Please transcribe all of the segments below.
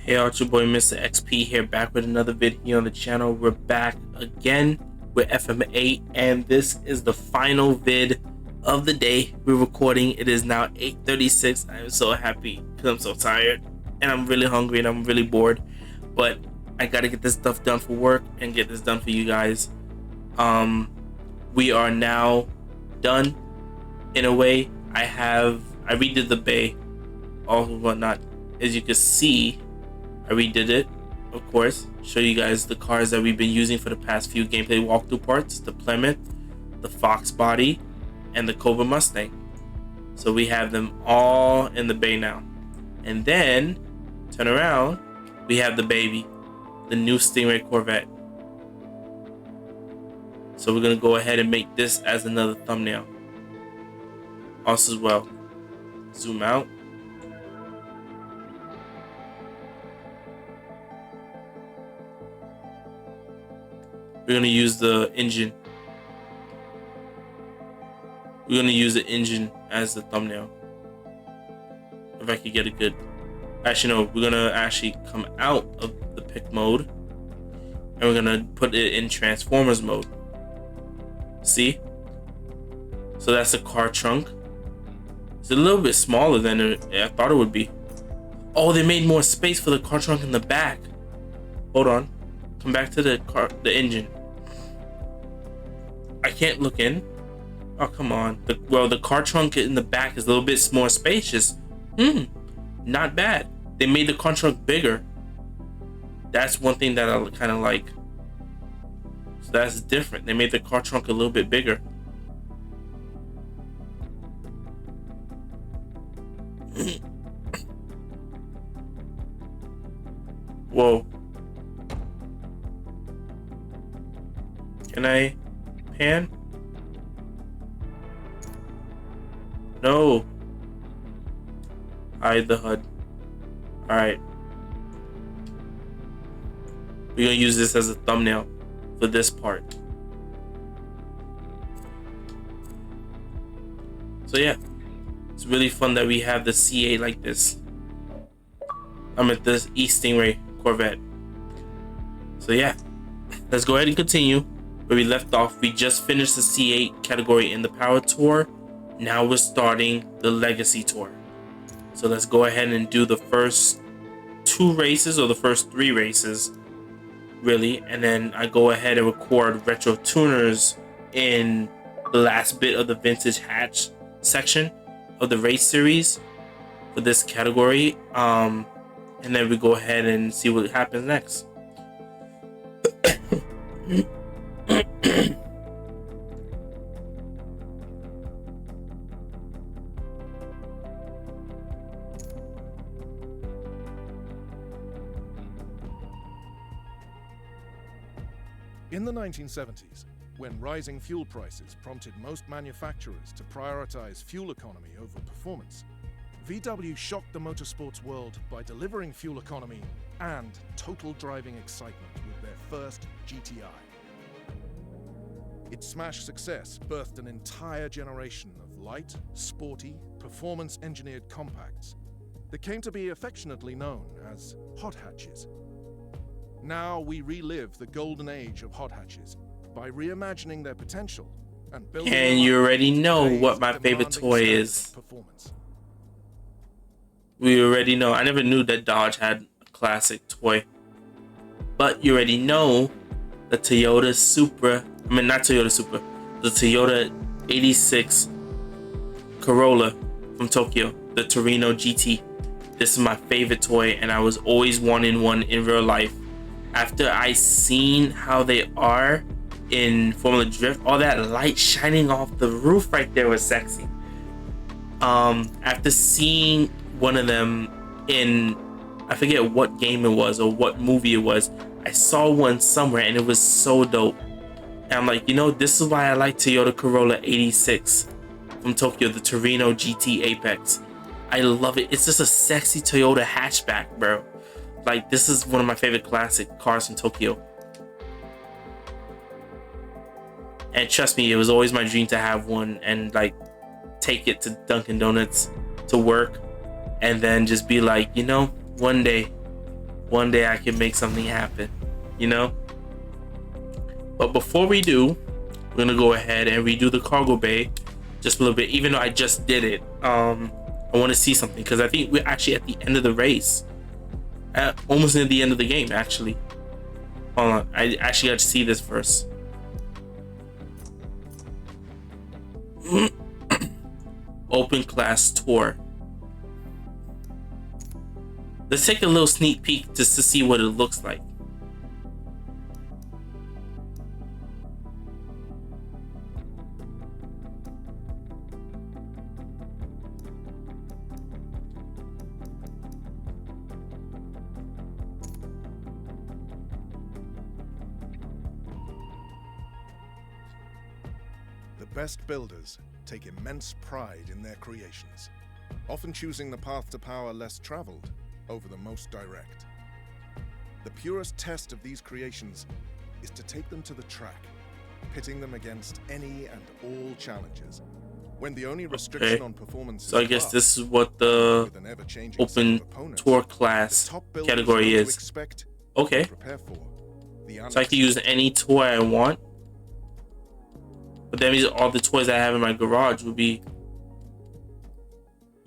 Hey out, your boy Mr. XP here, back with another video on the channel. We're back again with FM8, and this is the final vid of the day. We're recording. It is now 8:36. I am so happy because I'm so tired and I'm really hungry and I'm really bored, but I gotta get this stuff done for work and get this done for you guys. We are now done in a way. I redid the bay, all whatnot. As you can see, I redid it, of course. Show you guys the cars that we've been using for the past few gameplay walkthrough parts: the Plymouth, the Fox Body, and the Cobra Mustang. So we have them all in the bay now. And then turn around, we have the baby, the new Stingray Corvette. So we're gonna go ahead and make this as another thumbnail. Also as well, zoom out. We're gonna use the engine. We're gonna use the engine as the thumbnail. If I could get a good. Actually, no. We're gonna actually come out of the pick mode, and we're gonna put it in Transformers mode. See? So that's a car trunk. It's a little bit smaller than I thought it would be. Oh, they made more space for the car trunk in the back. Hold on. Come back to the engine. I can't look in. Oh, come on. The car trunk in the back is a little bit more spacious. Not bad. They made the car trunk bigger. That's one thing that I kind of like. So that's different. They made the car trunk a little bit bigger. Whoa. Can I pan? No. Hide the HUD. Alright. We're gonna use this as a thumbnail for this part. So yeah, it's really fun that we have the C8 like this. I'm at this East Stingray Corvette. So yeah, let's go ahead and continue where we left off. We just finished the C8 category in the Power Tour. Now we're starting the Legacy Tour. So let's go ahead and do the first 2 races, or the first 3 races, really. And then I go ahead and record Retro Tuners in the last bit of the Vintage Hatch section of the race series for this category. And then we go ahead and see what happens next. In the 1970s, when rising fuel prices prompted most manufacturers to prioritize fuel economy over performance, VW shocked the motorsports world by delivering fuel economy and total driving excitement with their first GTI. Its smash success birthed an entire generation of light, sporty, performance-engineered compacts that came to be affectionately known as hot hatches. Now we relive the golden age of hot hatches by reimagining their potential and building. And you already know what my favorite toy is. Performance. We already know. I never knew that Dodge had a classic toy, but you already know the Toyota Supra. I mean, not Toyota Supra. The Toyota 86 Corolla from Tokyo, the Torino GT. This is my favorite toy, and I was always wanting one in real life. After I seen how they are in Formula Drift, all that light shining off the roof right there was sexy. After seeing one of them in, I forget what game it was or what movie it was, I saw one somewhere and it was so dope. And I'm like, you know, this is why I like Toyota Corolla 86 from Tokyo, the Torino GT Apex. I love it. It's just a sexy Toyota hatchback, bro. Like, this is one of my favorite classic cars from Tokyo. And trust me, it was always my dream to have one and like take it to Dunkin' Donuts to work, and then just be like, you know, one day one day I can make something happen, you know? But before we do, we're gonna go ahead and redo the cargo bay just a little bit, even though I just did it. I want to see something because I think we're actually at the end of the race, almost near the end of the game. Actually, hold on, I actually got to see this first. Open class tour. Let's take a little sneak peek just to see what it looks like. The best builders take immense pride in their creations, often choosing the path to power less traveled over the most direct. The purest test of these creations is to take them to the track, pitting them against any and all challenges, when the only restriction on performance is so I guess this is what the open tour class category is. Okay, so I can use any toy I want. But that means all the toys I have in my garage would be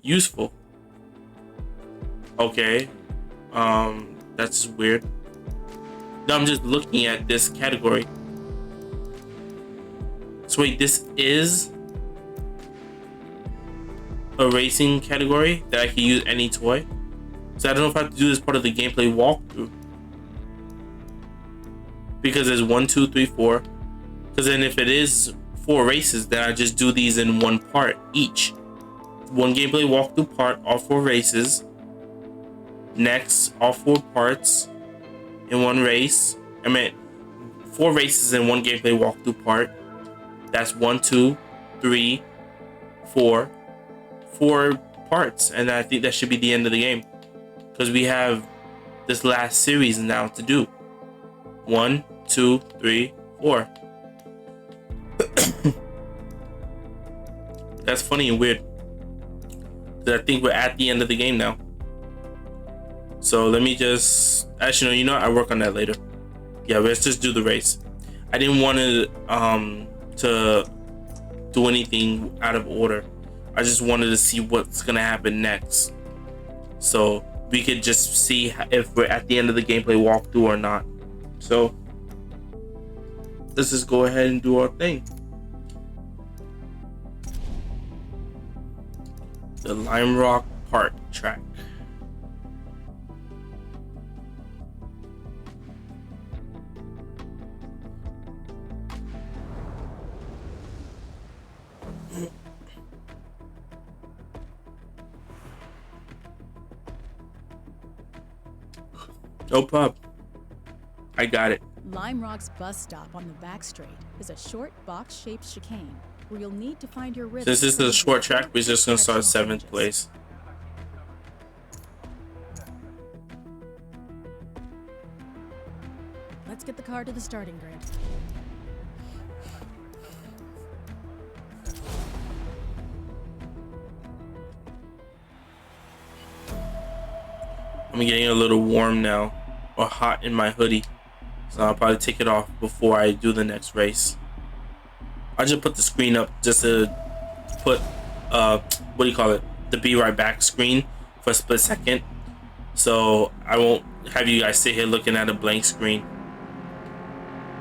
useful. Okay. That's weird. No, I'm just looking at this category. So wait, this is a racing category that I can use any toy? So I don't know if I have to do this part of the gameplay walkthrough. Because there's 1, 2, 3, 4. Because then if it is 4 races, then I just do these in one part each. One gameplay walkthrough part, all 4 races. Next, all 4 parts in one race. I mean, 4 races in one gameplay walkthrough part. That's 1, 2, 3, 4. 4 parts, and I think that should be the end of the game. Because we have this last series now to do. 1, 2, 3, 4. That's funny and weird. I think we're at the end of the game now. So let me just actually, no, you know what? I'll work on that later. Yeah, let's just do the race. I didn't want to do anything out of order. I just wanted to see what's gonna happen next, so we could just see if we're at the end of the gameplay walkthrough or not. So let's just go ahead and do our thing. The Lime Rock Park track. No problem. I got it. Lime Rock's bus stop on the back straight is a short box-shaped chicane where you'll need to find your rhythm. Since this is a short track, we're just gonna start 7th place. Let's get the car to the starting grid. I'm getting a little warm now, or hot in my hoodie, so I'll probably take it off before I do the next race. I just put the screen up just to put what do you call it, the be right back screen for a split second, so I won't have you guys sit here looking at a blank screen.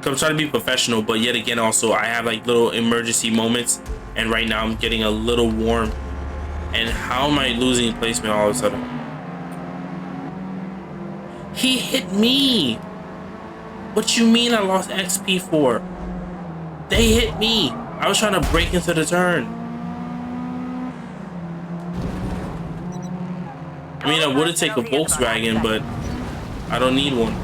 I'm trying to be professional, but yet again also I have like little emergency moments, and right now I'm getting a little warm. And how am I losing placement all of a sudden? He hit me! What you mean I lost XP for? They hit me! I was trying to break into the turn. I mean, I would take a Volkswagen, but I don't need one.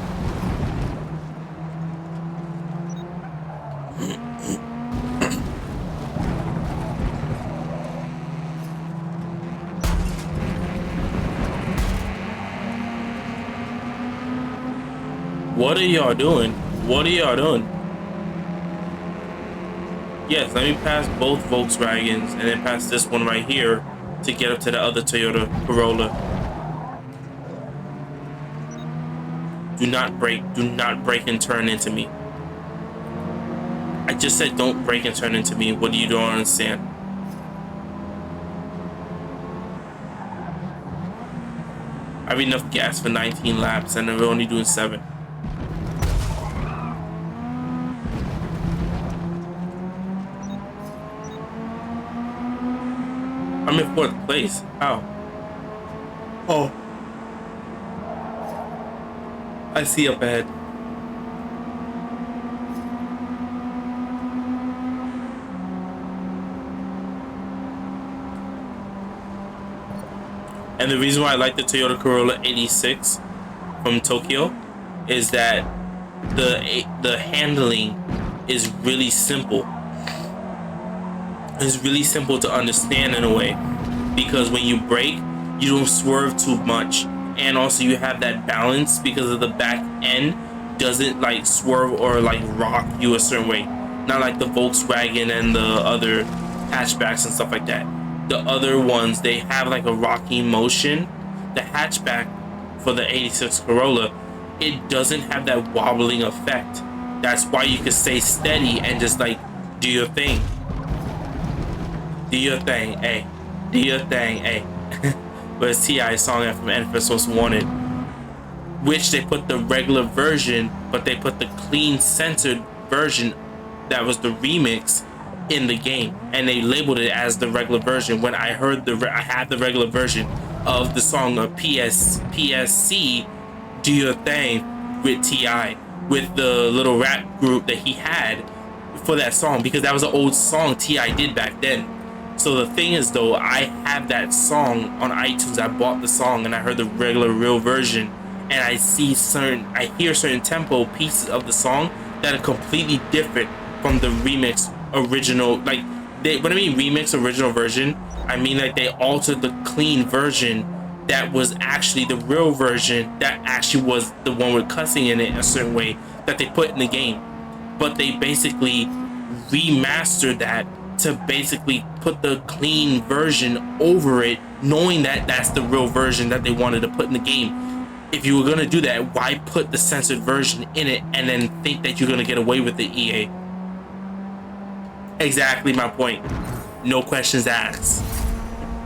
What are y'all doing? What are y'all doing? Yes, let me pass both Volkswagens and then pass this one right here to get up to the other Toyota Corolla. Do not brake. Do not brake and turn into me. I just said don't brake and turn into me. What do you don't understand? I have enough gas for 19 laps and we're only doing 7. I'm in 4th place. How? Oh. I see up ahead. And the reason why I like the Toyota Corolla 86 from Tokyo is that the handling is really simple. It's really simple to understand in a way, because when you brake, you don't swerve too much, and also you have that balance because of the back end doesn't like swerve or like rock you a certain way. Not like the Volkswagen and the other hatchbacks and stuff like that. The other ones, they have like a rocking motion. The hatchback for the 86 Corolla, it doesn't have that wobbling effect. That's why you can stay steady and just like do your thing. Do your thing, hey. Do your thing, hey. But it's T.I.'s song from Manifest Most Wanted, which they put the regular version, but they put the clean censored version that was the remix in the game, and they labeled it as the regular version. When I heard I had the regular version of the song of PSC, Do Your Thing with T.I., with the little rap group that he had for that song, because that was an old song T.I. did back then. So the thing is though, I have that song on iTunes. I bought the song and I heard the regular real version, and I hear certain tempo pieces of the song that are completely different from the remix original. Like when I mean remix original version, I mean like they altered the clean version that was actually the real version, that actually was the one with cussing in it a certain way that they put in the game. But they basically remastered that to basically put the clean version over it, knowing that that's the real version that they wanted to put in the game. If you were gonna do that, why put the censored version in it and then think that you're gonna get away with the EA? Exactly my point. No questions asked.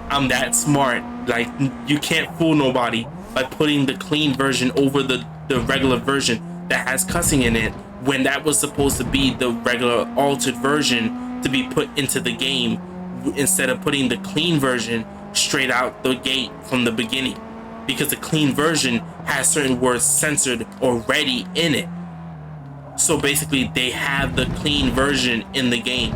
I'm that smart. Like, you can't fool nobody by putting the clean version over the regular version that has cussing in it, when that was supposed to be the regular altered version to be put into the game, instead of putting the clean version straight out the gate from the beginning, because the clean version has certain words censored already in it. So basically they have the clean version in the game.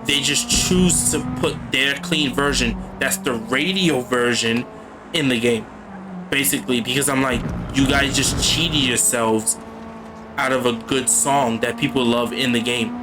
They just choose to put their clean version, that's the radio version, in the game, basically, because I'm like, you guys just cheated yourselves out of a good song that people love in the game.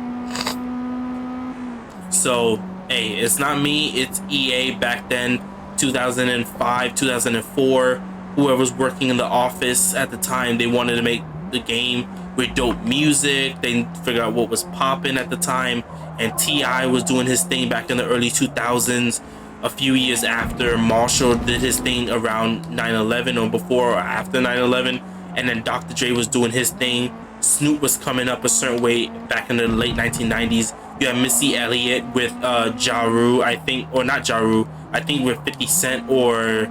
So, hey, it's not me, it's EA back then, 2005, 2004. Whoever was working in the office at the time, they wanted to make the game with dope music. They figured out what was popping at the time, and T.I. was doing his thing back in the early 2000s. A few years after, Marshall did his thing around 9/11, or before or after 9/11, and then Dr. Dre was doing his thing. Snoop was coming up a certain way back in the late 1990s. You have Missy Elliott with Ja Rule, I think, or not Ja Rule, I think with 50 Cent, or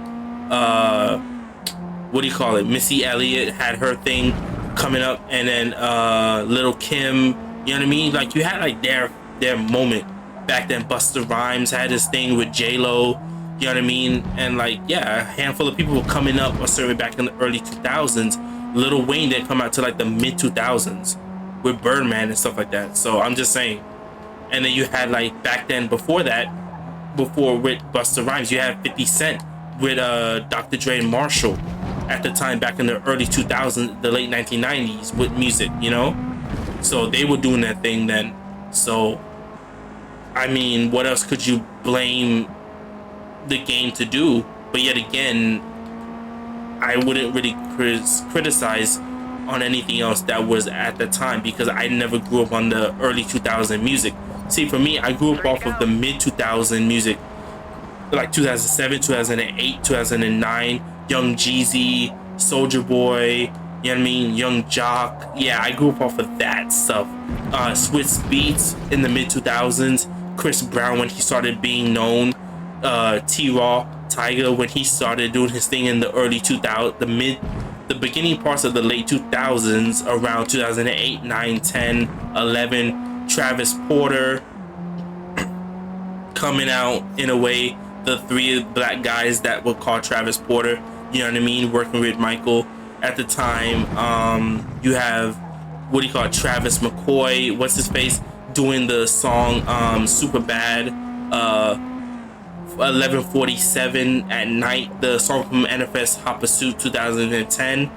what do you call it? Missy Elliott had her thing coming up, and then Lil' Kim, you know what I mean? Like, you had like their moment back then. Busta Rhymes had his thing with J-Lo, you know what I mean? And like, yeah, a handful of people were coming up a certain way back in the early 2000s. Lil Wayne didn't come out to like the mid 2000s with Birdman and stuff like that. So I'm just saying. And then you had like back then, before that, before with Busta Rhymes, you had 50 Cent with Dr. Dre and Marshall at the time back in the early 2000s, the late 1990s with music, you know? So they were doing that thing then. So, I mean, what else could you blame the game to do? But yet again, I wouldn't really criticize on anything else that was at the time, because I never grew up on the early 2000 music. See, for me, I grew up off of the mid 2000 music, like 2007, 2008, 2009, Young Jeezy, Soulja Boy, you know You know what I mean? Young Jock. Yeah, I grew up off of that stuff. Swiss Beats in the mid 2000s. Chris Brown when he started being known. T-Raw, Tiger when he started doing his thing in the early 2000s, the beginning parts of the late 2000s, around 2008, 9, 10, 11. Travis Porter coming out in a way. The three black guys that were called Travis Porter, you know what I mean, working with Michael at the time. You have what do you call it, Travis McCoy, what's his face, doing the song Super Bad, 11:47 at night, the song from NFS Hot Pursuit 2010.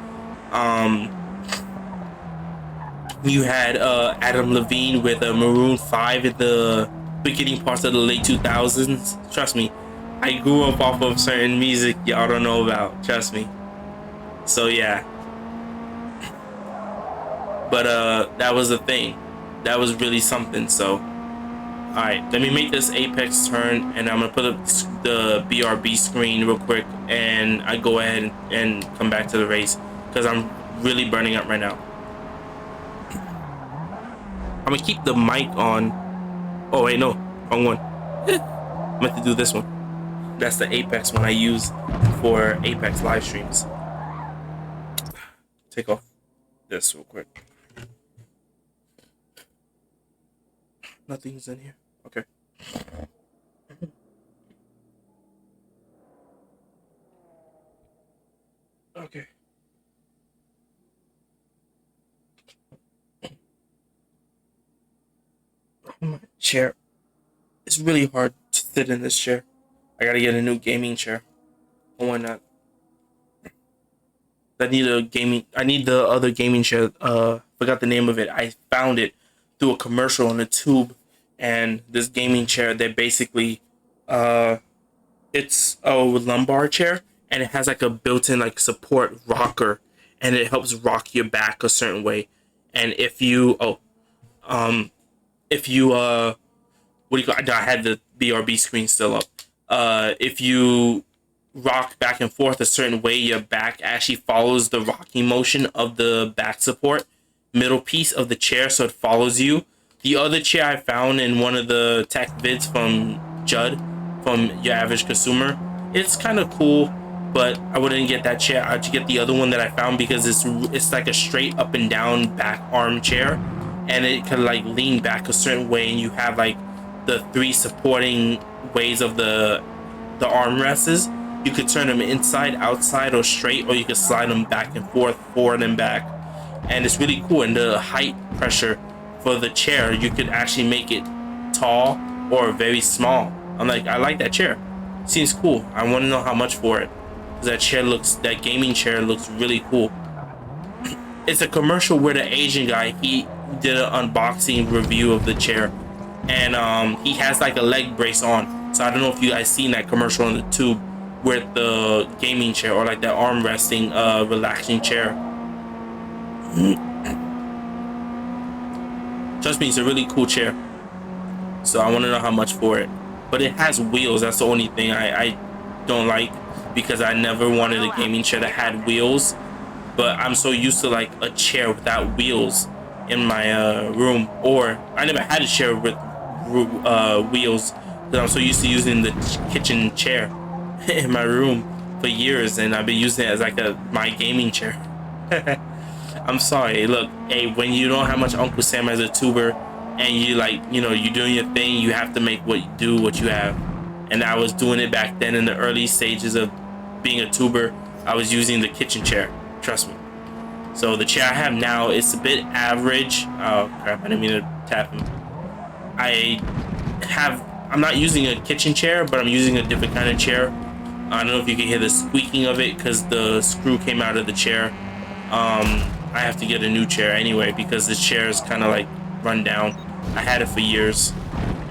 You had Adam Levine with Maroon 5 in the beginning parts of the late 2000s. Trust me, I grew up off of certain music y'all don't know about. Trust me. So yeah. But that was the thing. That was really something. So alright, let me make this Apex turn, and I'm gonna put up the BRB screen real quick, and I go ahead and come back to the race because I'm really burning up right now. I'm gonna keep the mic on. Oh wait, no, wrong one. I meant to do this one. That's the Apex one I use for Apex live streams. Take off this real quick. Nothing's in here. Okay. Okay. My chair. It's really hard to sit in this chair. I gotta get a new gaming chair. Oh, why not? I need the other gaming chair. Forgot the name of it. I found it through a commercial on a tube, and this gaming chair, they basically it's a lumbar chair, and it has like a built-in like support rocker, and it helps rock your back a certain way. And if you what do you call it? I had the BRB screen still up. If you rock back and forth a certain way, your back actually follows the rocking motion of the back support middle piece of the chair, so it follows you. The other chair I found in one of the tech vids from Judd, from Your Average Consumer, it's kind of cool, but I wouldn't get that chair. I'd get the other one that I found because it's like a straight up and down back arm chair, and it can like lean back a certain way, and you have like the three supporting ways of the armrests. You could turn them inside, outside, or straight, or you could slide them back and forth, forward and back. And it's really cool. And the height pressure for the chair, you could actually make it tall or very small. I like that chair. Seems cool. I want to know how much for it. That gaming chair looks really cool. It's a commercial where the Asian guy, he did an unboxing review of the chair, and he has like a leg brace on. So I don't know if you guys seen that commercial on the tube with the gaming chair, or like that arm resting relaxing chair. Trust me, it's a really cool chair. So I want to know how much for it. But it has wheels. That's the only thing I don't like, because I never wanted a gaming chair that had wheels. But I'm so used to like a chair without wheels in my room, or I never had a chair with wheels, because I'm so used to using the kitchen chair in my room for years, and I've been using it as like my gaming chair. I'm sorry. Look, hey, when you don't have much Uncle Sam as a tuber, and you like, you're doing your thing, you have to make what you have. And I was doing it back then in the early stages of being a tuber. I was using the kitchen chair. Trust me. So the chair I have now, it's a bit average. Oh crap! I didn't mean to tap him. I'm not using a kitchen chair, but I'm using a different kind of chair. I don't know if you can hear the squeaking of it because the screw came out of the chair. I have to get a new chair anyway because the chair is kind of like run down. I had it for years.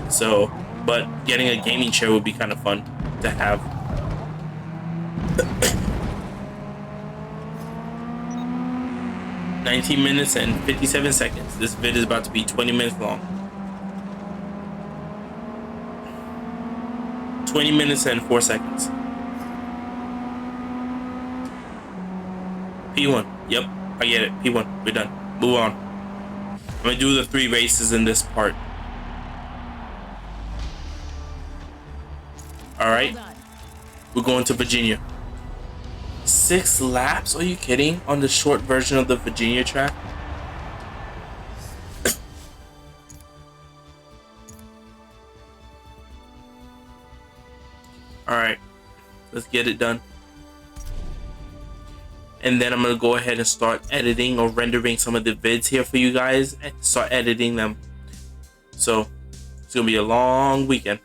So, but getting a gaming chair would be kind of fun to have. $19 minutes and 57 seconds. This vid is about to be 20 minutes long. 20 minutes and 4 seconds. P1. Yep. I get it. P1. We're done. Move on. I'm gonna do the 3 races in this part. Alright. Well done. We're going to Virginia. 6 laps? Are you kidding? On the short version of the Virginia track? Alright. Let's get it done. And then I'm going to go ahead and start editing or rendering some of the vids here for you guys and start editing them. So, it's going to be a long weekend.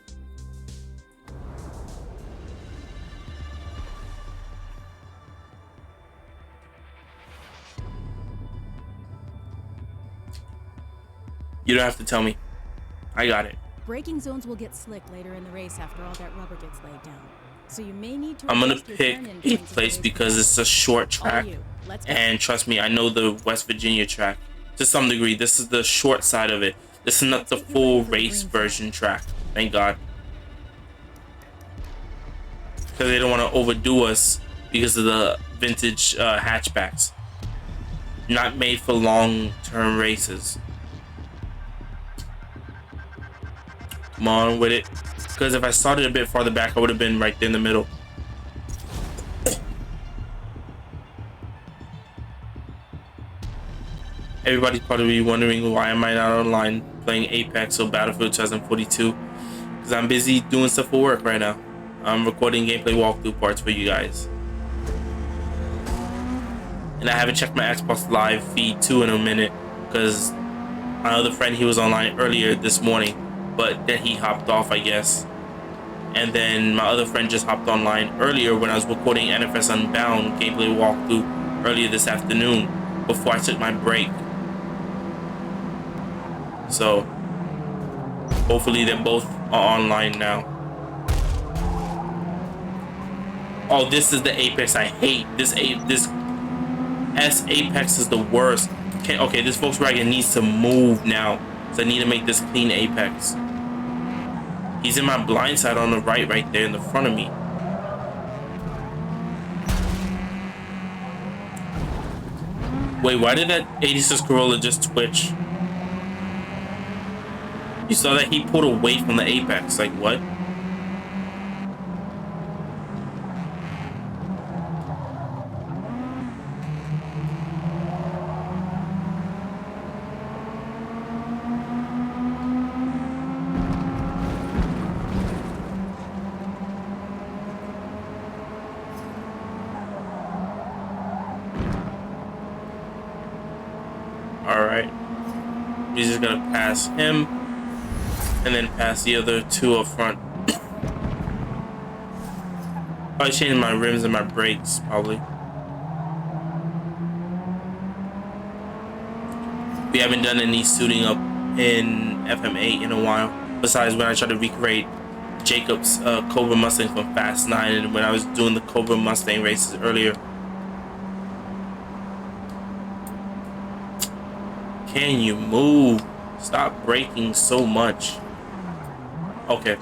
You don't have to tell me. I got it. Braking zones will get slick later in the race after all that rubber gets laid down. So you may need to I'm gonna adjust your pick turn-in 8th points as place the race because it's a short track. All you. Let's go. And trust me, I know the West Virginia track to some degree. This is the short side of it. This is not the full race version track. Thank God. Because they don't want to overdo us because of the vintage hatchbacks. Not made for long-term races. Come on with it. Because if I started a bit farther back, I would have been right there in the middle. Everybody's probably wondering why am I not online playing Apex or Battlefield 2042. Because I'm busy doing stuff for work right now. I'm recording gameplay walkthrough parts for you guys. And I haven't checked my Xbox Live feed too in a minute. Because my other friend, he was online earlier this morning. But then he hopped off, I guess. And then my other friend just hopped online earlier when I was recording NFS Unbound gameplay walkthrough earlier this afternoon before I took my break. So hopefully they're both online now. Oh, this is the Apex I hate. This S Apex is the worst. Okay, this Volkswagen needs to move now. So I need to make this clean Apex. He's in my blind side on the right there in the front of me. Wait, why did that 86 Corolla just twitch? You saw that he pulled away from the Apex. Like, what? Alright. He's just gonna pass him and then pass the other 2 up front. Probably changing my rims and my brakes, probably. We haven't done any suiting up in FM8 in a while. Besides when I tried to recreate Jacob's Cobra Mustang from Fast 9 and when I was doing the Cobra Mustang races earlier. Can you move? Stop braking so much. Okay.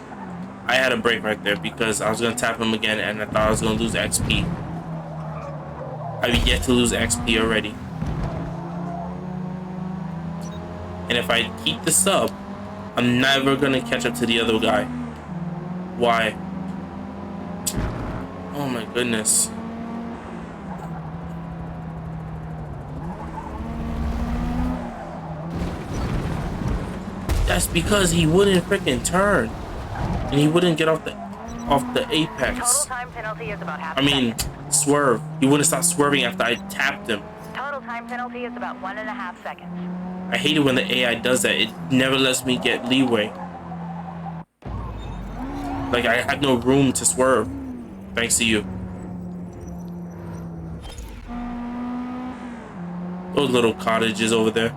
I had a brake right there because I was going to tap him again and I thought I was going to lose XP. I've yet to lose XP already. And if I keep this up, I'm never going to catch up to the other guy. Why? Oh my goodness. That's because he wouldn't freaking turn. And he wouldn't get off the apex. Total time penalty is about half I mean, swerve. He wouldn't stop swerving after I tapped him. Total time penalty is about 1.5 seconds. I hate it when the AI does that. It never lets me get leeway. Like, I have no room to swerve. Thanks to you. Those little cottages over there.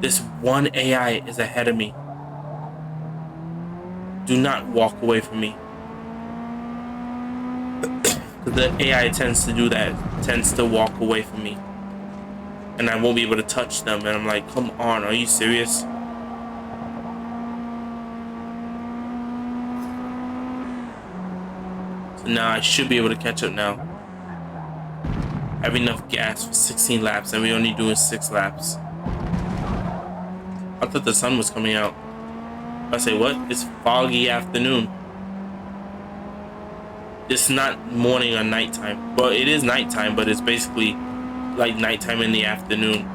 This one AI is ahead of me. Do not walk away from me. The AI tends to do that. Tends to walk away from me. And I won't be able to touch them. And I'm like, come on, are you serious? So now I should be able to catch up now. have enough gas for 16 laps, and we're only doing 6 laps. I thought the sun was coming out. I say, what? It's foggy afternoon. It's not morning or nighttime. Well, it is nighttime, but it's basically like nighttime in the afternoon.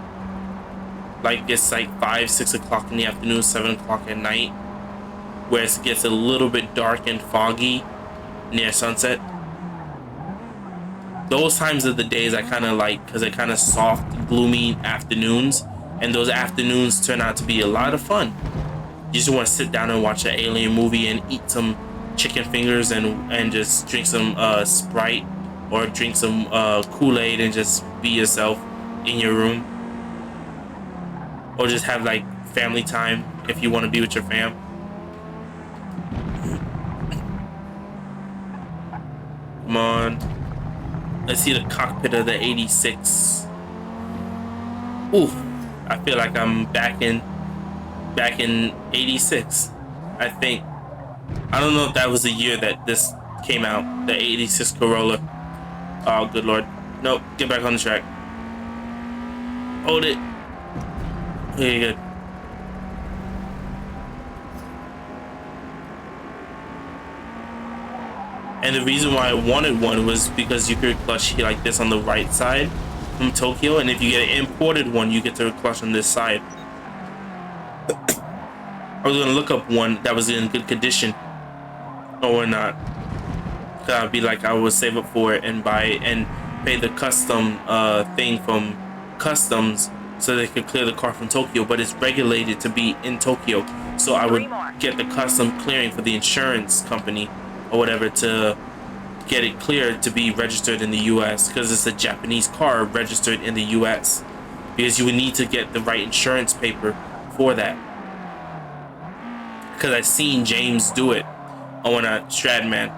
Like it's like 5, 6 o'clock in the afternoon, 7 o'clock at night, where it gets a little bit dark and foggy near sunset. Those times of the days I kind of like, because they're kind of soft, gloomy afternoons, and those afternoons turn out to be a lot of fun. You just want to sit down and watch an alien movie and eat some chicken fingers and just drink some Sprite or drink some Kool-Aid and just be yourself in your room, or just have like family time if you want to be with your fam. Come on, let's see the cockpit of the 86. Ooh, I feel like I'm back in 86. I think. I don't know if that was the year that this came out, the 86 Corolla. Oh, good lord. Nope, get back on the track. Hold it. Okay, good. And the reason why I wanted one was because you could clutch here like this on the right side from Tokyo, and if you get an imported one, you get to clutch on this side. I was gonna look up one that was in good condition, or not. I'd be like, I would save up for it and buy it and pay the custom thing from customs so they could clear the car from Tokyo, but it's regulated to be in Tokyo, so I would get the custom clearing for the insurance company or whatever to get it cleared to be registered in the US, because it's a Japanese car registered in the US, because you would need to get the right insurance paper for that. Because I seen James do it on a Stradman.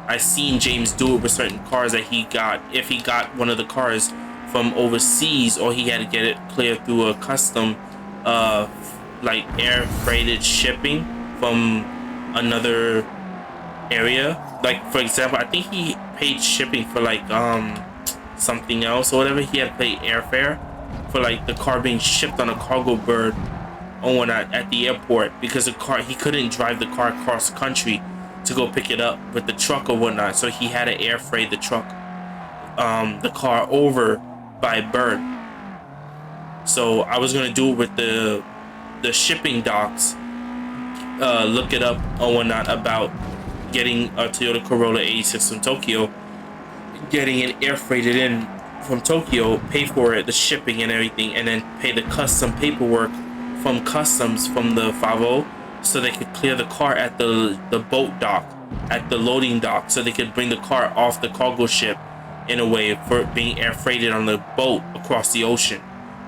I seen James do it with certain cars that he got. If he got one of the cars from overseas, or he had to get it cleared through a custom like air freighted shipping from another area. Like for example, I think he paid shipping for like something else or whatever. He had to pay airfare for like the car being shipped on a cargo bird on at the airport, because the car, he couldn't drive the car across the country to go pick it up with the truck or whatnot, so he had to air freight the the car over by bird. So I was gonna do it with the shipping docks, look it up or whatnot about getting a Toyota Corolla 86 from Tokyo, getting it air freighted in from Tokyo, pay for it, the shipping and everything, and then pay the custom paperwork from customs from the 50, so they could clear the car at the boat dock, at the loading dock, so they could bring the car off the cargo ship in a way for it being air freighted on the boat across the ocean.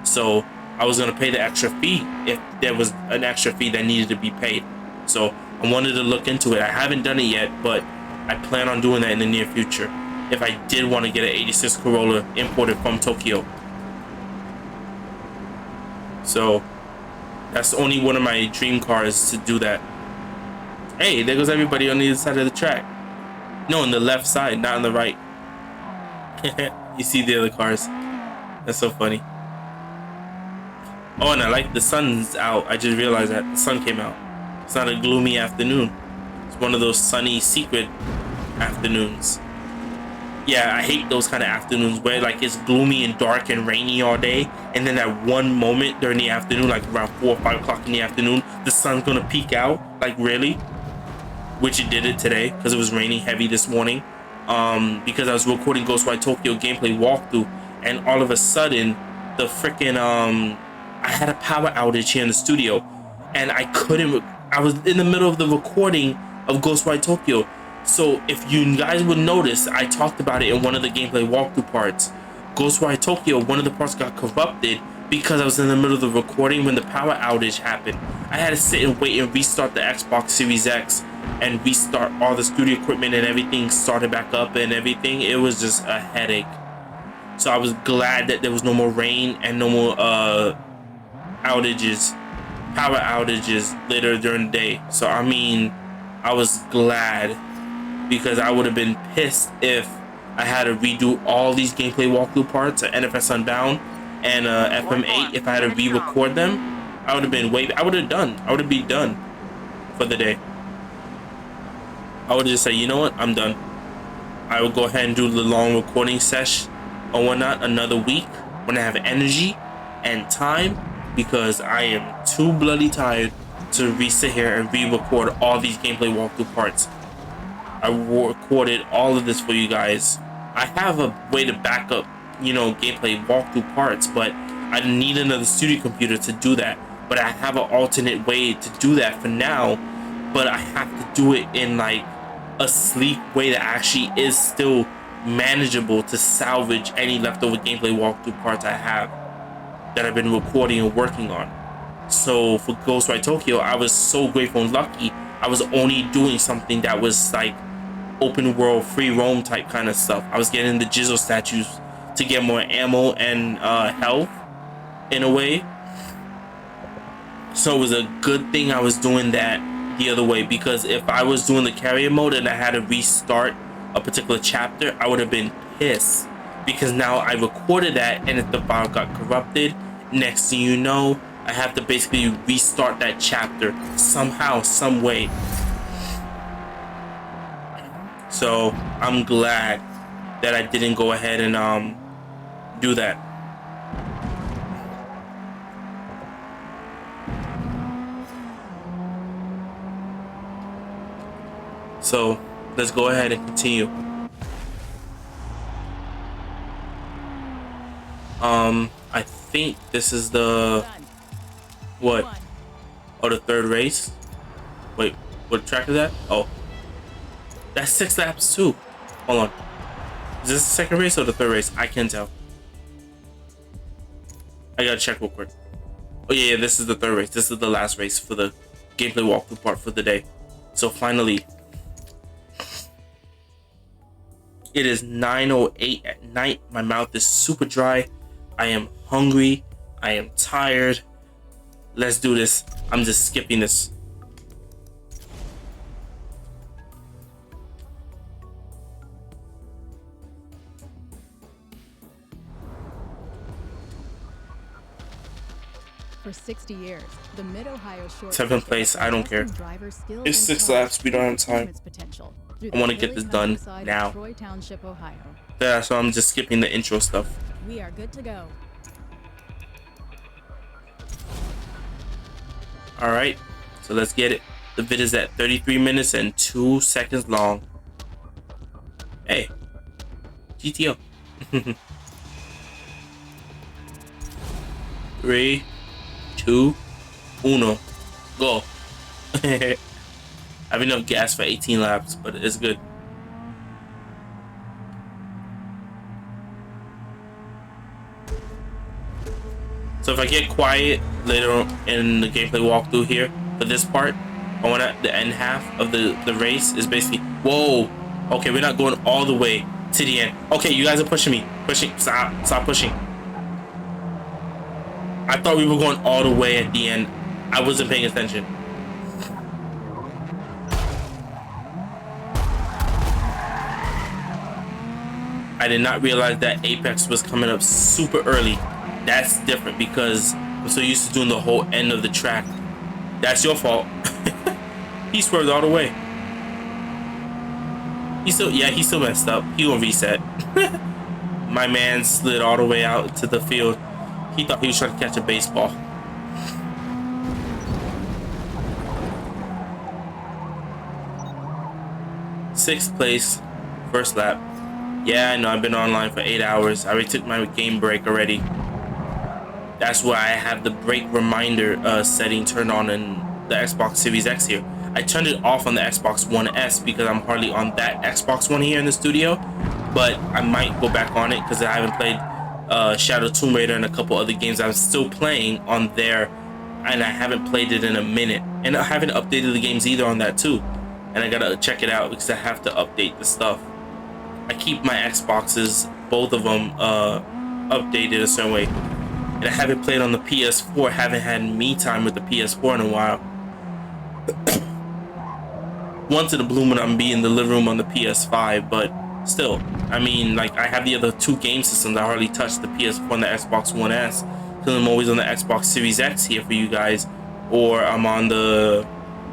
So I was going to pay the extra fee if there was an extra fee that needed to be paid. So I wanted to look into it. I haven't done it yet, but I plan on doing that in the near future if I did want to get an 86 Corolla imported from Tokyo. So that's only one of my dream cars to do that. Hey, there goes everybody on the other side of the track. No, on the left side, not on the right. You see the other cars. That's so funny. Oh, and I like the sun's out. I just realized that the sun came out. It's not a gloomy afternoon. It's one of those sunny secret afternoons. Yeah, I hate those kind of afternoons where like it's gloomy and dark and rainy all day, and then at one moment during the afternoon, like around 4 or 5 o'clock in the afternoon, the sun's gonna peek out. Like really? Which it did it today because it was raining heavy this morning. Because I was recording Ghostwire Tokyo gameplay walkthrough, and all of a sudden the freaking I had a power outage here in the studio, and I was in the middle of the recording of Ghostwire Tokyo. So if you guys would notice, I talked about it in one of the gameplay walkthrough parts. Ghostwire Tokyo, one of the parts got corrupted because I was in the middle of the recording when the power outage happened. I had to sit and wait and restart the Xbox Series X and restart all the studio equipment, and everything started back up and everything. It was just a headache. So I was glad that there was no more rain and no more outages, power outages later during the day. So I mean, I was glad, because I would have been pissed if I had to redo all these gameplay walkthrough parts at NFS Unbound and FM8. If I had to re-record them, I would have been I would have been done for the day. I would just say, you know what, I'm done. I will go ahead and do the long recording session or whatnot another week when I have energy and time, because I am too bloody tired to sit here and re-record all these gameplay walkthrough parts. I recorded all of this for you guys. I have a way to back up, you know, gameplay walkthrough parts, but I need another studio computer to do that. But I have an alternate way to do that for now, but I have to do it in like a sleek way that actually is still manageable to salvage any leftover gameplay walkthrough parts I have that I've been recording and working on. So for Ghostwire Tokyo, I was so grateful and lucky. I was only doing something that was like open world, free roam type kind of stuff. I was getting the Jizzle statues to get more ammo and health in a way. So it was a good thing I was doing that the other way, because if I was doing the carrier mode and I had to restart a particular chapter, I would have been pissed, because now I recorded that, and if the file got corrupted, next thing you know, I have to basically restart that chapter somehow, some way. So I'm glad that I didn't go ahead and do that. So let's go ahead and continue. I think this is the what? Oh, the third race. Wait, what track is that? Oh, that's 6 laps too. Hold on. Is this the second race or the third race? I can't tell. I gotta check real quick. Oh yeah, this is the third race. This is the last race for the gameplay walkthrough part for the day. So finally, it is 9:08 at night. My mouth is super dry. I am hungry. I am tired. Let's do this. I'm just skipping this. For 60 years, the Mid-Ohio Short 7th place, I don't care. It's 6 laps, we don't have time. I want to get this done now. Troy Township, Ohio. Yeah, so I'm just skipping the intro stuff. We are good to go. Alright, so let's get it. The vid is at 33 minutes and 2 seconds long. Hey, GTO. 3, 2, 1, go. I have enough gas for 18 laps, but it's good. So if I get quiet later in the gameplay walkthrough here for this part, I want the end half of the race is basically, whoa, okay, we're not going all the way to the end. Okay, you guys are pushing me. Stop pushing. I thought we were going all the way at the end. I wasn't paying attention. I did not realize that Apex was coming up super early. That's different because I'm so used to doing the whole end of the track. That's your fault. He swerved all the way. He still messed up. He gonna reset. My man slid all the way out to the field. He thought he was trying to catch a baseball. Sixth place, first lap. Yeah, I know, I've been online for 8 hours. I already took my game break already. That's why I have the break reminder setting turned on in the Xbox Series X here. I turned it off on the Xbox One S because I'm hardly on that Xbox One here in the studio. But I might go back on it because I haven't played Shadow Tomb Raider and a couple other games I'm still playing on there. And I haven't played it in a minute. And I haven't updated the games either on that too. And I gotta check it out because I have to update the stuff. I keep my Xboxes, both of them, updated a certain way. And I haven't played on the PS4, haven't had me time with the PS4 in a while. Once in a blue moon, I'm be in the living room on the PS5, but still, I mean, like, I have the other 2 game systems. I hardly touch the PS4 and the Xbox One S, because I'm always on the Xbox Series X here for you guys, or I'm on the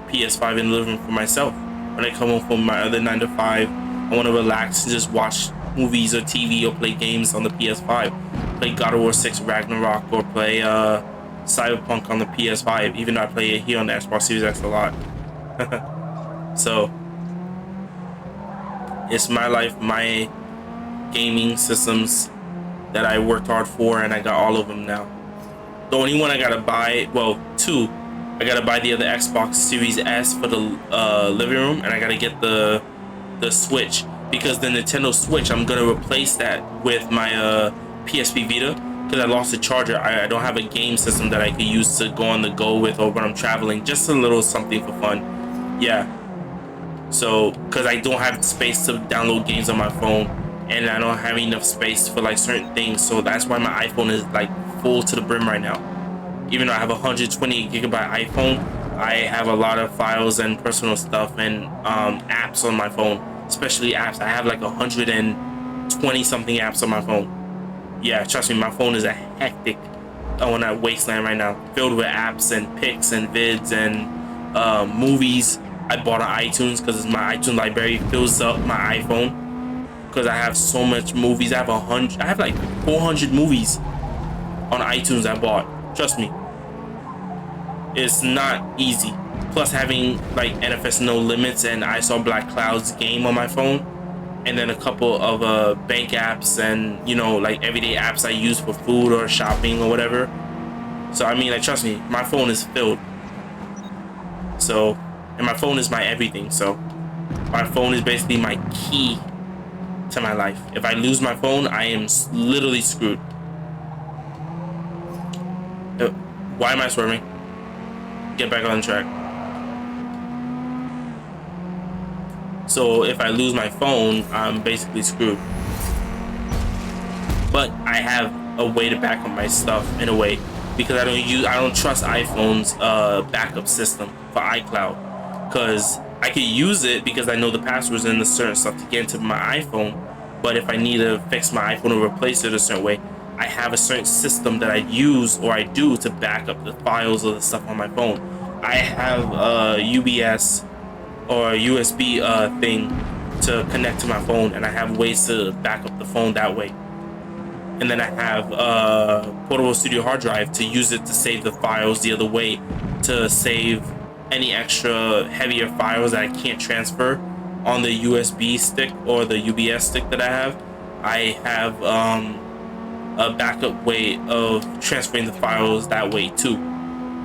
PS5 in the living room for myself. When I come home from my other 9 to 5, I want to relax and just watch movies or TV or play games on the PS5. Play God of War 6 Ragnarok, or play Cyberpunk on the PS5, even though I play it here on the Xbox Series X a lot. So it's my life, my gaming systems that I worked hard for, and I got all of them now. The only one I gotta buy, well, 2, I gotta buy the other Xbox Series S for the living room, and I gotta get the Switch, because the Nintendo Switch, I'm gonna replace that with my PSP Vita, because I lost the charger. I don't have a game system that I could use to go on the go with, or when I'm traveling, just a little something for fun. Yeah. So, because I don't have space to download games on my phone, and I don't have enough space for like certain things, so that's why my iPhone is like full to the brim right now. Even though I have a 128 gigabyte iPhone, I have a lot of files and personal stuff and apps on my phone, especially apps. I have like 120 something apps on my phone. Yeah, trust me, my phone is a hectic on that wasteland right now, filled with apps and pics and vids and movies. I bought an iTunes because my iTunes library fills up my iPhone, because I have so much movies. I have like 400 movies on iTunes I bought. Trust me, it's not easy. Plus having like NFS No Limits and I Saw Black Clouds game on my phone, and then a couple of bank apps and, you know, like everyday apps I use for food or shopping or whatever. So I mean, like, trust me, my phone is filled. So, and my phone is my everything. So my phone is basically my key to my life. If I lose my phone, I am literally screwed. Why am I swerving? Get back on track. So if I lose my phone, I'm basically screwed. But I have a way to back up my stuff in a way, because I don't trust iPhone's backup system for iCloud, because I could use it because I know the passwords and the certain stuff to get into my iPhone. But if I need to fix my iPhone or replace it a certain way, I have a certain system that I use or I do to back up the files or the stuff on my phone. I have a UBS or a USB thing to connect to my phone, and I have ways to back up the phone that way. And then I have a portable studio hard drive to use it to save the files the other way, to save any extra heavier files that I can't transfer on the USB stick or the UBS stick that I have. I have a backup way of transferring the files that way too.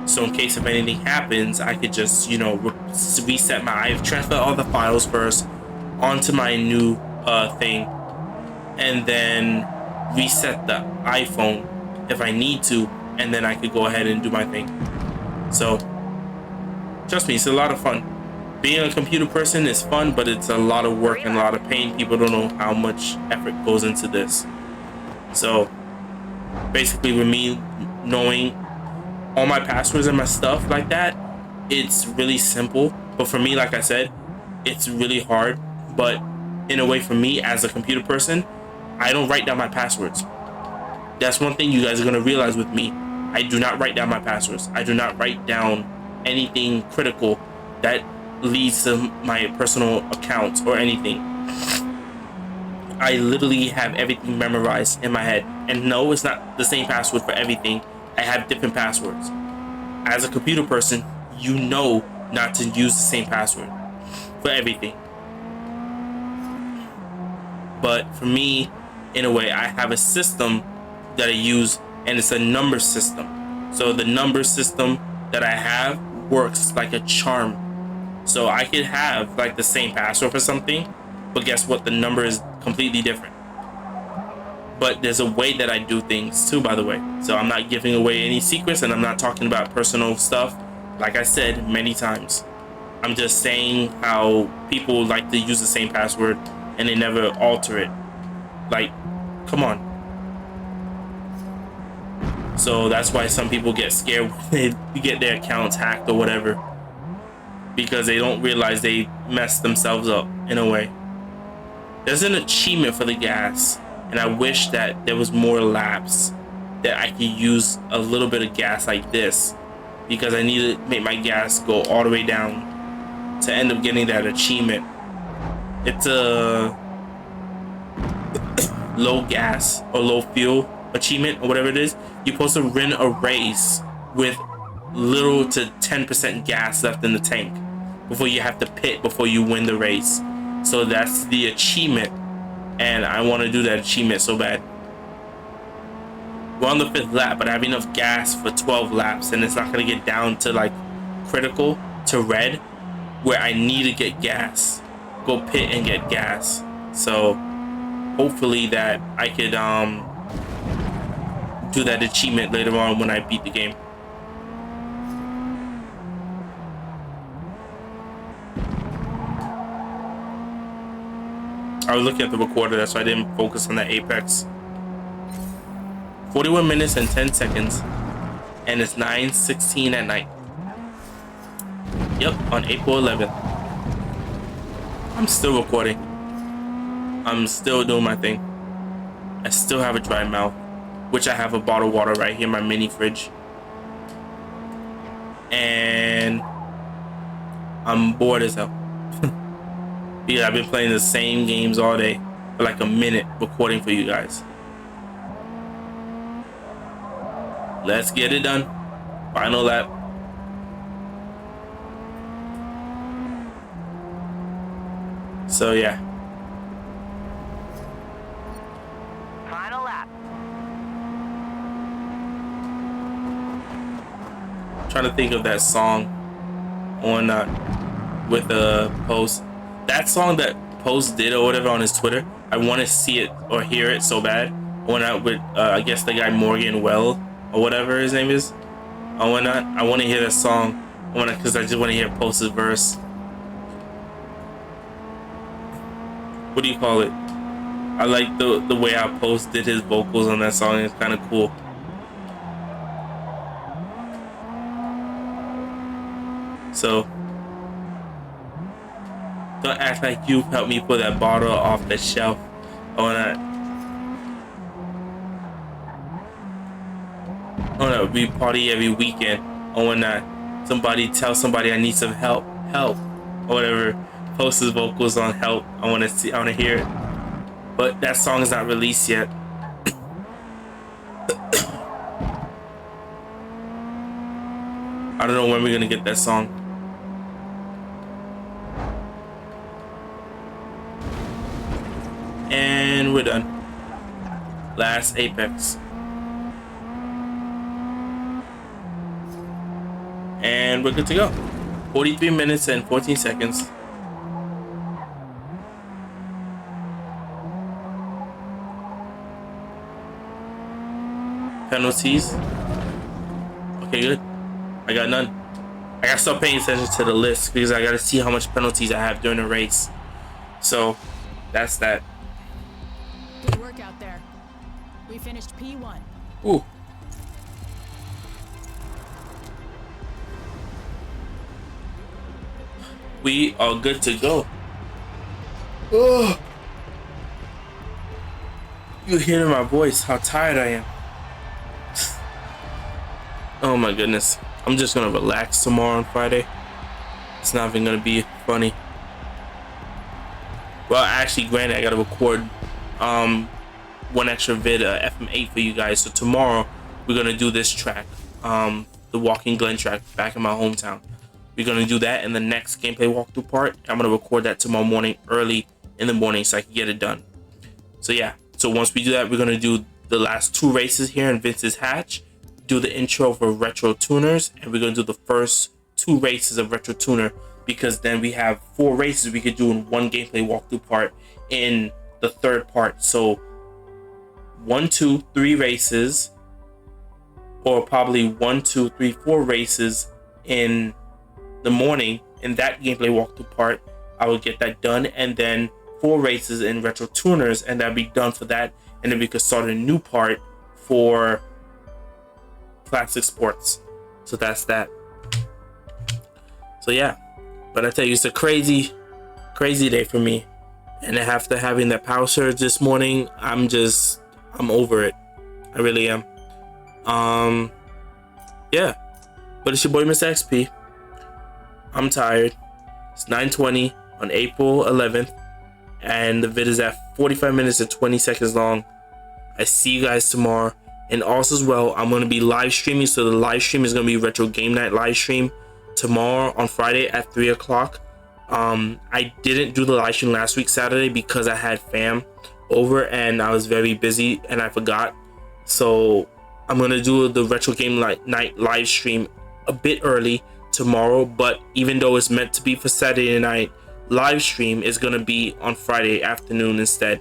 So in case if anything happens, I could just, you know, reset transfer all the files first onto my new thing, and then reset the iPhone if I need to, and then I could go ahead and do my thing. So trust me, it's a lot of fun. Being a computer person is fun, but it's a lot of work and a lot of pain. People don't know how much effort goes into this. So basically, with me knowing all my passwords and my stuff like that, it's really simple. But for me, like I said, it's really hard. But in a way, for me as a computer person, I don't write down my passwords. That's one thing you guys are going to realize with me. I do not write down my passwords. I do not write down anything critical that leads to my personal accounts or anything. I literally have everything memorized in my head. And no, it's not the same password for everything. I have different passwords. As a computer person, you know not to use the same password for everything. But for me, in a way, I have a system that I use, and it's a number system. So the number system that I have works like a charm. So I could have like the same password for something, but guess what? The number is completely different. But there's a way that I do things too, by the way. So I'm not giving away any secrets, and I'm not talking about personal stuff, like I said many times. I'm just saying how people like to use the same password and they never alter it. Like, come on. So that's why some people get scared when they get their accounts hacked or whatever, because they don't realize they messed themselves up in a way. There's an achievement for the gas, and I wish that there was more laps that I could use a little bit of gas like this, because I need to make my gas go all the way down to end up getting that achievement. It's a low gas or low fuel achievement or whatever it is. You're supposed to run a race with little to 10% gas left in the tank before you have to pit before you win the race. So that's the achievement, and I want to do that achievement so bad. We're on the 5th lap, but I have enough gas for 12 laps, and it's not going to get down to like critical to red where I need to get gas, go pit and get gas. So hopefully that I could do that achievement later on when I beat the game. I was looking at the recorder, that's why I didn't focus on that apex. 41 minutes and 10 seconds, and it's 9:16 at night. Yep, on April 11th. I'm still recording. I'm still doing my thing. I still have a dry mouth, which I have a bottle of water right here in my mini fridge. And I'm bored as hell. Because I've been playing the same games all day for like a minute recording for you guys. Let's get it done. Final lap. So yeah. Final lap. Trying to think of that song on with the Post. That song that Post did or whatever on his Twitter. I want to see it or hear it so bad. I went out with I guess the guy Morgan Well or whatever his name is. I want to hear that song. Because I just want to hear Post's verse. What do you call it? I like the way how Post did his vocals on that song. It's kind of cool. So don't act like you helped me put that bottle off the shelf. I wanna be party every weekend. I wanna tell somebody I need some help, or whatever. Post his vocals on help. I wanna hear it. But that song is not released yet. I don't know when we're gonna get that song. And we're done. Last apex. And we're good to go. 43 minutes and 14 seconds. Penalties. Okay, good. I got none. I gotta start paying attention to the list because I gotta see how much penalties I have during the race. So that's that. Good work out there. We finished P1. Ooh. We are good to go. Oh. You hear my voice, how tired I am. Oh my goodness. I'm just gonna relax tomorrow on Friday. It's not even gonna be funny. Well, actually, granted, I gotta record one extra vid, FM8 for you guys. So tomorrow we're gonna do this track, the Walking Glen track back in my hometown. We're gonna do that in the next gameplay walkthrough part. I'm gonna record that tomorrow morning, early in the morning, so I can get it done. So yeah, so once we do that, we're gonna do the last 2 races here in Vince's Hatch, do the intro for Retro Tuners, and we're gonna do the first 2 races of Retro Tuner, because then we have 4 races we could do in one gameplay walkthrough part in the 3rd part. So 1, 2, 3 races, or probably 1, 2, 3, 4 races in the morning in that gameplay walkthrough part. I will get that done, and then 4 races in Retro Tuners, and that'll be done for that. And then we could start a new part for Classic Sports. So that's that. So yeah, but I tell you, it's a crazy day for me. And after having that power surge this morning, I'm over it. I really am. Yeah. But it's your boy, Mr. XP. I'm tired. It's 9:20 on April 11th. And the vid is at 45 minutes and 20 seconds long. I see you guys tomorrow. And also as well, I'm going to be live streaming. So the live stream is going to be Retro Game Night live stream tomorrow on Friday at 3 o'clock. I didn't do the live stream last week Saturday because I had fam over and I was very busy and I forgot. So I'm going to do the Retro Game Night live stream a bit early tomorrow. But even though it's meant to be for Saturday night, live stream is going to be on Friday afternoon instead.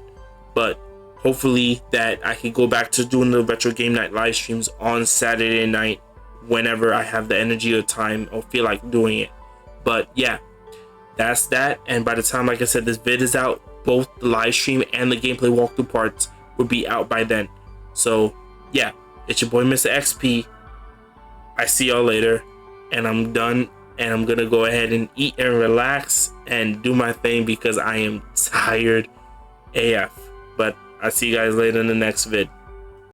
But hopefully that I can go back to doing the Retro Game Night live streams on Saturday night whenever I have the energy or time or feel like doing it. But yeah, that's that. And by the time, like I said, this vid is out, both the live stream and the gameplay walkthrough parts will be out by then. So yeah, it's your boy Mr. XP. I see y'all later, and I'm done, and I'm gonna go ahead and eat and relax and do my thing because I am tired AF. But I'll see you guys later in the next vid.